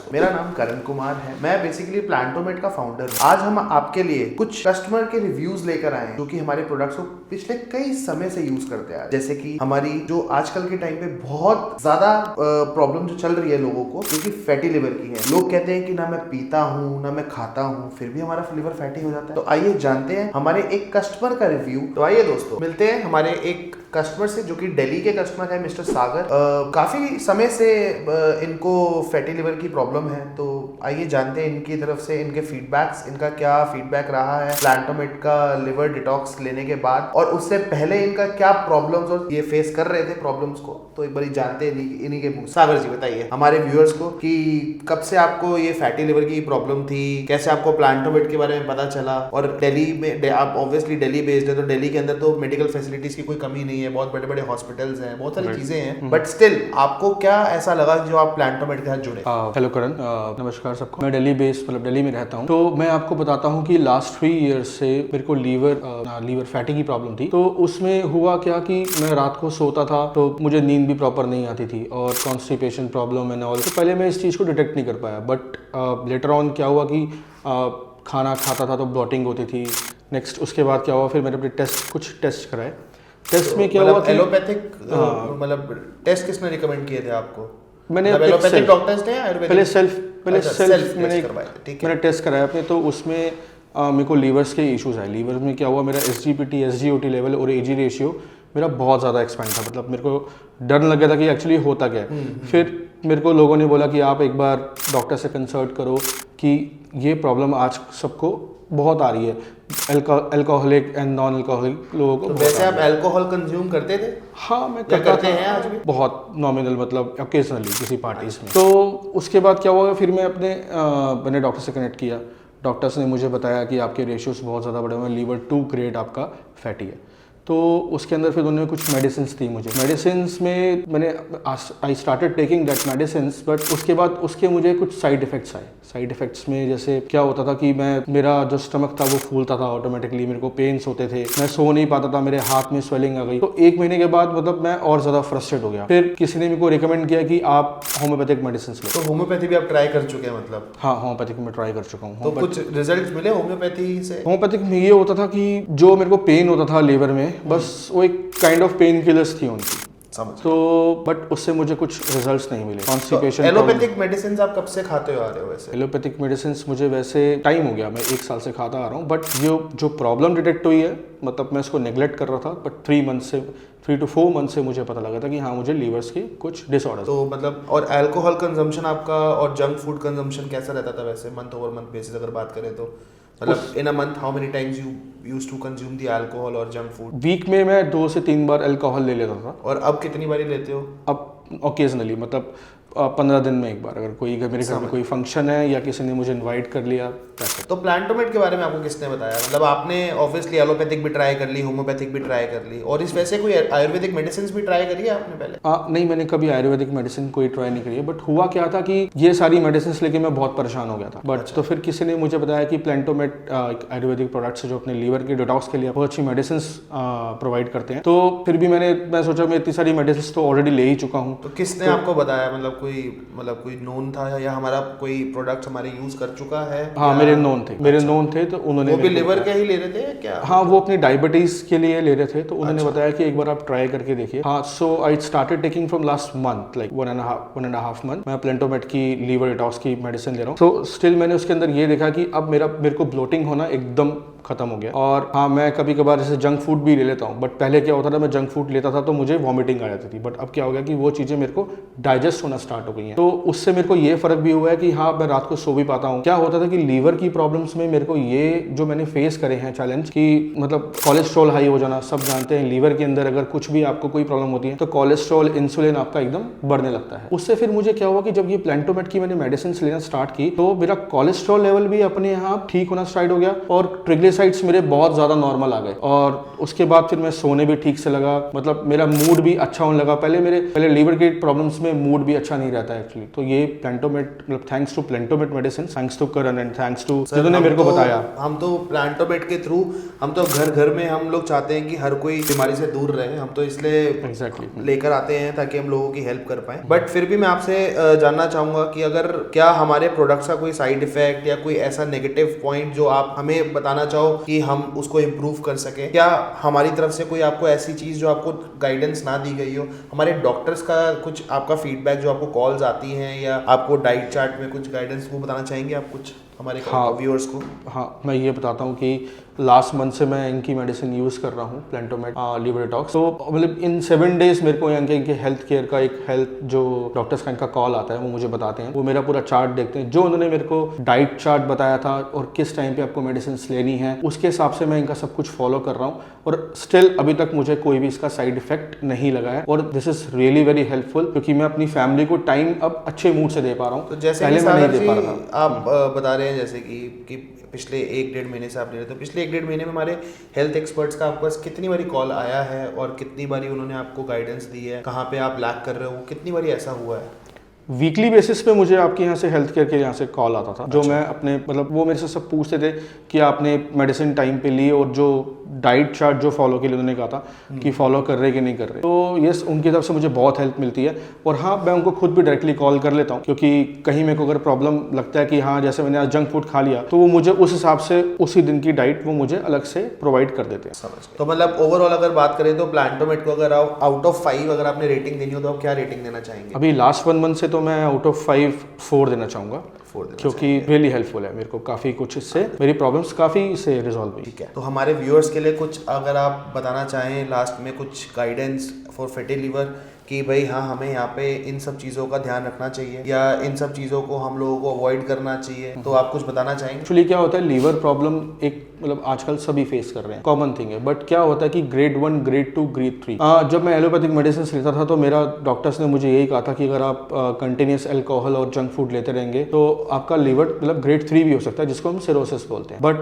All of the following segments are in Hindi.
दोस्तों, मेरा नाम करण कुमार है। मैं बेसिकली प्लांटोमेट का फाउंडर हूँ। आज हम आपके लिए कुछ कस्टमर के रिव्यूज लेकर आए हैं जो कि हमारे प्रोडक्ट्स को पिछले कई समय से यूज करते हैं। जैसे कि हमारी जो आजकल के टाइम पे बहुत ज्यादा प्रॉब्लम जो चल रही है लोगों को, क्योंकि फैटी लिवर की है। लोग कहते हैं कि ना मैं पीता हूँ ना मैं खाता हूँ, फिर भी हमारा लिवर फैटी हो जाता है। तो आइए जानते हैं हमारे एक कस्टमर का रिव्यू। तो आइए दोस्तों, मिलते हैं हमारे एक कस्टमर से जो कि दिल्ली के कस्टमर है, मिस्टर सागर। काफी समय से इनको फैटी लिवर की प्रॉब्लम है। तो आइए जानते हैं इनकी तरफ से इनके फीडबैक्स, इनका क्या फीडबैक रहा है प्लांटोमेट का लिवर डिटॉक्स लेने के बाद, और उससे पहले इनका क्या प्रॉब्लम्स और ये फेस कर रहे थे प्रॉब्लम्स को। तो एक बार जानते हैं इन्हीं के मुंह। सागर जी बताइए हमारे व्यूअर्स को कि कब से आपको ये फैटी लिवर की प्रॉब्लम थी, कैसे आपको प्लांटोमेट के बारे में पता चला, और दिल्ली में आप ऑब्वियसली दिल्ली बेस्ड है तो दिल्ली के अंदर तो मेडिकल फैसिलिटीज की कोई कमी नहीं है, बहुत बड़े बड़े हॉस्पिटल्स हैं, बहुत सारी चीजें हैं, बट स्टिल आपको क्या ऐसा लगा जो आप प्लांटोमेट के साथ जुड़े? हेलो करण, नमस्कार सबको। मैं दिल्ली बेस्ड मतलब दिल्ली में रहता हूँ। तो मैं आपको बताता हूँ कि लास्ट 3 ईयर्स से मेरे को लीवर फैटी की प्रॉब्लम थी। तो उसमें हुआ क्या कि मैं रात को सोता था तो मुझे नींद भी प्रॉपर नहीं आती थी, और कॉन्स्टिपेशन प्रॉब्लम एंड ऑल। तो पहले मैं इस चीज़ को डिटेक्ट नहीं कर पाया, बट लेटर ऑन क्या हुआ कि खाना खाता था तो ब्लॉटिंग होती थी। नेक्स्ट उसके बाद क्या हुआ, फिर मैंने अपने कुछ टेस्ट कराए। टेस्ट में क्या हुआ कि एलोपैथिक मतलब टेस्ट किसने रिकमेंड किए थे आपको? मैंने एलोपैथिक डॉक्टर्स ने आयुर्वेदिक पहले सेल्फ मैंने टेस्ट कराया अपने। तो उसमें मेरे को लीवर्स के इश्यूज आए। लीवर में क्या हुआ, मेरा SGPT SGOT लेवल और AG रेशियो मेरा बहुत ज़्यादा एक्सपेंड था। मतलब मेरे को डर लग गया था कि एक्चुअली होता क्या है। फिर मेरे को लोगों ने बोला कि आप एक बार डॉक्टर से कंसल्ट करो कि ये प्रॉब्लम आज सबको बहुत आ रही है, अल्कोहलिक एंड नॉन अल्कोहलिक लोगों को। तो वैसे आप अल्कोहल कंज्यूम करते थे? हाँ, मैं करते हैं आज भी, बहुत नॉमिनल, मतलब ओकेजनली किसी पार्टीज में। तो उसके बाद क्या हुआ, फिर मैं मैंने डॉक्टर से कनेक्ट किया। डॉक्टर्स ने मुझे बताया कि आपके रेशियोज बहुत ज़्यादा बड़े हुए हैं, लीवर 2 ग्रेड आपका फैटी है। तो उसके अंदर फिर उन्होंने कुछ मेडिसिन्स दी मुझे। मेडिसिन्स में मैंने आई started taking that medicines, but उसके बाद उसके मुझे कुछ साइड इफेक्ट्स आए। साइड इफेक्ट्स में जैसे क्या होता था कि मेरा जो स्टमक था वो फूलता था ऑटोमेटिकली, मेरे को पेन्स होते थे, मैं सो नहीं पाता था, मेरे हाथ में स्वेलिंग आ गई। तो 1 महीने के बाद मतलब मैं और ज़्यादा फ्रस्ट्रेट हो गया। फिर किसी ने मेरे को रिकमेंड किया कि आप होम्योपैथिक मेडिसिन लो। तो होम्योपैथी भी आप ट्राई कर चुके हैं मतलब? हाँ, होम्योपैथिक में ट्राई कर चुका हूँ। तो कुछ रिजल्ट मिले होम्योपैथी से? होम्योपैथिक में ये होता था कि जो मेरे को पेन होता था लीवर में, बस वो एक काइंड ऑफ पेन किलर्स थी उनकी। तो बट उससे मुझे कुछ रिजल्ट्स नहीं मिले। कॉन्स्टिपेशन। एलोपैथिक मेडिसिन आप कब से खाते हो आ रहे हो? वैसे एलोपैथिक मेडिसिन मुझे वैसे टाइम हो गया, मैं 1 साल से खाता आ रहा हूँ। बट जो प्रॉब्लम डिटेक्ट हुई है, मतलब मैं इसको नेग्लेक्ट कर रहा था, बट 3 to 4 मंथ से मुझे पता लगा था कि हाँ, मुझे लीवर्स की कुछ डिसऑर्डर। तो मतलब और अल्कोहल कंजम्पशन आपका और जंक फूड कंजम्पशन कैसा रहता था वैसे मंथ ओवर मंथ बेसिस अगर बात करें तो? मतलब in a month how many times you used to consume the alcohol और जंक फूड? वीक में मैं 2 से 3 बार अल्कोहल ले लेता था। और अब कितनी बारी लेते हो? अब ओकेजनली, मतलब 15 दिन में एक बार, अगर कोई मेरे घर में कोई फंक्शन है या किसी ने मुझे इनवाइट कर लिया। तो प्लांटोमेट के बारे में आपको किसने बताया? मतलब आपने ऑब्वियसली एलोपैथिक भी ट्राई कर ली, होम्योपैथिक भी ट्राई कर ली, और इस वैसे कोई आयुर्वेदिक मेडिसिन भी ट्राई करी है आपने पहले? नहीं, मैंने कभी आयुर्वेदिक मेडिसिन कोई ट्राई नहीं करी है। बट हुआ क्या था कि ये सारी मेडिसिन लेके मैं बहुत परेशान हो गया था। बट तो फिर किसी ने मुझे बताया कि प्लांटोमेट आयुर्वेदिक प्रोडक्ट्स जो अपने लीवर के डिटॉक्स के लिए बहुत अच्छी मेडिसिन प्रोवाइड करते हैं। तो फिर भी मैं सोचा मैं इतनी सारी मेडिसिन तो ऑलरेडी ले ही चुका हूँ। तो किसने आपको बताया? मतलब कोई नोन था या हमारा कोई प्रोडक्ट हमारे यूज कर चुका है? हाँ, मेरे नोन थे तो उन्होंने। वो भी लिवर के ही ले रहे थे क्या? हाँ, वो अपनी डायबिटीज के लिए ले रहे थे, तो उन्होंने बताया कि एक बार आप ट्राई करके देखिए। हाँ, so I started taking from last month, like 1.5 month मैं प्लांटोमेट की लीवर डिटॉक्स की मेडिसिन ले रहा हूँ। सो स्टिल मैंने उसके अंदर ये देखा कि अब मेरे को ब्लोटिंग होना एकदम खत्म हो गया। और हाँ, मैं कभी कभार जैसे जंक फूड भी ले लेता हूँ, बट पहले क्या होता था, मैं जंक फूड लेता था तो मुझे वॉमिटिंग आ जाती थी। बट अब क्या हो गया कि वो चीज़ें मेरे को डाइजेस्ट होना स्टार्ट हो गई हैं। तो उससे मेरे को ये फर्क भी हुआ है कि हाँ, मैं रात को सो भी पाता हूँ। क्या होता था कि लीवर की प्रॉब्लम्स में मेरे को ये जो मैंने फेस करे हैं चैलेंज, कि मतलब कोलेस्ट्रॉल हाई हो जाना। सब जानते हैं लीवर के अंदर अगर कुछ भी आपको कोई प्रॉब्लम होती है तो कोलेस्ट्रॉल, इंसुलिन आपका एकदम बढ़ने लगता है। उससे फिर मुझे क्या हुआ कि जब ये प्लांटोमेट की मैंने मेडिसिन लेना स्टार्ट की तो मेरा कोलेस्ट्रॉल लेवल भी अपने यहाँ ठीक होना स्टार्ट हो गया, और ट्रिग्लिसराइड ट्राइग्लिसराइड्स मेरे बहुत ज़्यादा नॉर्मल आ गए और उसके बाद फिर मैं सोने भी ठीक से लगा, मतलब मेरा मूड भी अच्छा होने लगा। पहले लीवर के प्रॉब्लम्स में मूड भी अच्छा नहीं रहता एक्चुअली। तो ये प्लांटोमेट, मतलब thanks to Plantomate medicine, thanks to Karan and thanks to जिन्होंने मेरे को बताया। हम तो प्लांटोमेट के थ्रू हम तो घर घर में हम लोग चाहते हैं कि हर कोई बीमारी से दूर रहे, हम तो इसलिए एग्जैक्टली लेकर आते हैं ताकि हम लोगों की हेल्प कर पाए। बट फिर भी मैं आपसे जानना चाहूंगा कि अगर क्या हमारे प्रोडक्ट्स का कोई साइड इफेक्ट या कोई ऐसा नेगेटिव पॉइंट जो आप हमें बताना चाहो कि हम उसको इम्प्रूव कर सके, क्या हमारी तरफ से कोई आपको ऐसी चीज जो आपको गाइडेंस ना दी गई हो, हमारे डॉक्टर्स का कुछ आपका फीडबैक जो आपको कॉल्स आती हैं या आपको डाइट चार्ट में कुछ गाइडेंस, वो बताना चाहेंगे आप कुछ हमारे व्यूअर्स को? हाँ, मैं ये बताता हूँ कि लास्ट मंथ से मैं इनकी मेडिसिन यूज़ कर रहा हूँ, प्लांटोमेट लीवर डिटॉक्स। तो मतलब इन 7 डेज मेरे को इनके हेल्थ केयर का एक हेल्थ जो डॉक्टर्स का इनका कॉल आता है वो मुझे बताते हैं, वो मेरा पूरा चार्ट देखते हैं, जो उन्होंने मेरे को डाइट चार्ट बताया था और किस टाइम पे आपको मेडिसिन लेनी है उसके हिसाब से मैं इनका सब कुछ फॉलो कर रहा हूँ और स्टिल अभी तक मुझे कोई भी इसका साइड इफेक्ट नहीं लगा है और this is really very helpful, क्योंकि मैं अपनी फैमिली को टाइम अब अच्छे मूड से दे पा रहा हूँ। तो जैसे पहले मैं नहीं दे पा रहा था। आप बता रहे हैं जैसे कि पिछले 1-1.5 महीने से आप ले रहे थे, तो पिछले 1-1.5 महीने में हमारे हेल्थ एक्सपर्ट्स का आपके पास कितनी बारी कॉल आया है और कितनी बारी उन्होंने आपको गाइडेंस दी है, कहाँ पे आप लैक कर रहे हो, कितनी बारी ऐसा हुआ है? वीकली बेसिस पे मुझे आपके यहाँ से हेल्थ केयर के यहाँ से कॉल आता था, जो मैं अपने मतलब वो मेरे से सब पूछते थे कि आपने मेडिसिन टाइम पे ली और जो डाइट चार्ट जो फॉलो के लिए उन्होंने कहा था कि फॉलो कर रहे कि नहीं कर रहे। तो यस, उनकी तरफ से मुझे बहुत हेल्प मिलती है और हाँ, मैं उनको खुद भी डायरेक्टली कॉल कर लेता हूँ, क्योंकि कहीं मेरे को अगर प्रॉब्लम लगता है कि हाँ जैसे मैंने आज जंक फूड खा लिया, तो वो मुझे उस हिसाब से उसी दिन की डाइट वो मुझे अलग से प्रोवाइड कर देते हैं। तो मतलब ओवरऑल अगर बात करें तो प्लांटोमेट को अगर आउट ऑफ 5 अगर आपने रेटिंग देनी हो तो आप क्या रेटिंग देना चाहेंगे? अभी लास्ट 1 मंथ से तो मैं आउट ऑफ 5 4 देना चाहूँगा, क्योंकि रियली हेल्पफुल है मेरे को, काफ़ी कुछ इससे मेरी प्रॉब्लम्स काफ़ी से रिजॉल्व हुई। ठीक है, तो हमारे व्यूअर्स के लिए कुछ अगर आप बताना चाहें लास्ट में कुछ गाइडेंस फॉर फैटी लिवर कि भाई हाँ हमें यहाँ पे इन सब चीज़ों का ध्यान रखना चाहिए या इन सब चीज़ों को हम लोगों को अवॉइड करना चाहिए, तो आप कुछ बताना चाहेंगे? एक्चुअली क्या होता है, लीवर प्रॉब्लम एक मतलब आजकल सभी फेस कर रहे हैं, कॉमन थिंग है। बट क्या होता है कि ग्रेड 1, ग्रेड 2, ग्रेड 3 जब मैं एलोपैथिक मेडिसिन लेता था तो मेरा डॉक्टर्स ने मुझे यही कहा था कि अगर आप कंटिन्यूस अल्कोहल और जंक फूड लेते रहेंगे तो आपका लीवर मतलब ग्रेड 3 भी हो सकता है, जिसको हम सिरोसिस बोलते हैं। बट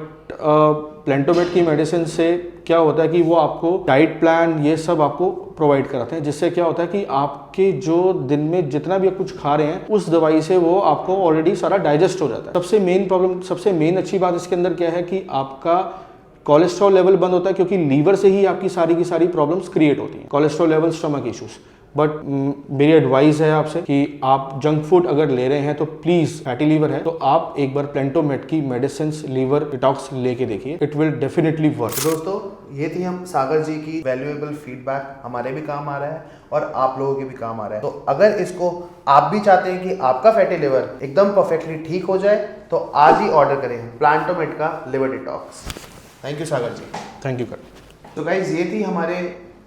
प्लांटोमेट की मेडिसिन से क्या होता है कि वो आपको डाइट प्लान ये सब आपको प्रोवाइड कराते हैं, जिससे क्या होता है कि आपके जो दिन में जितना भी आप कुछ खा रहे हैं उस दवाई से वो आपको ऑलरेडी सारा डाइजेस्ट हो जाता है। सबसे मेन अच्छी बात इसके अंदर क्या है कि आपका कोलेस्ट्रॉल लेवल बंद होता है, क्योंकि लीवर से ही आपकी सारी की सारी प्रॉब्लम्स क्रिएट होती हैं, cholesterol level, stomach issues. But मेरी एडवाइस है आपसे कि आप जंक फूड अगर ले रहे हैं तो प्लीज, फैटी लीवर है तो आप एक बार प्लांटोमेट की मेडिसिन लीवर डिटॉक्स लेके देखिए, इट विल डेफिनेटली वर्क। दोस्तों, ये थी हम सागर जी की वैल्यूएबल फीडबैक, हमारे भी काम आ रहा है और आप लोगों के भी काम आ रहा है। तो अगर इसको आप भी चाहते हैं कि आपका फैटी लिवर एकदम परफेक्टली ठीक हो जाए तो आज ही ऑर्डर करें प्लांटोमेट का liver detox. Thank you Sagar ji. Thank you. तो गाइज, ये थी हमारे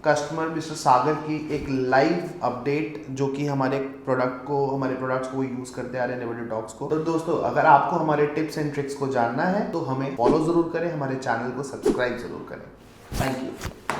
कस्टमर मिस्टर सागर की एक लाइव अपडेट, जो कि हमारे प्रोडक्ट्स को यूज करते आ रहे हैं, लिवर डिटॉक्स को। तो दोस्तों, अगर आपको हमारे टिप्स एंड ट्रिक्स को जानना है तो हमें फॉलो जरूर करें, हमारे चैनल को सब्सक्राइब जरूर करें। Thank you.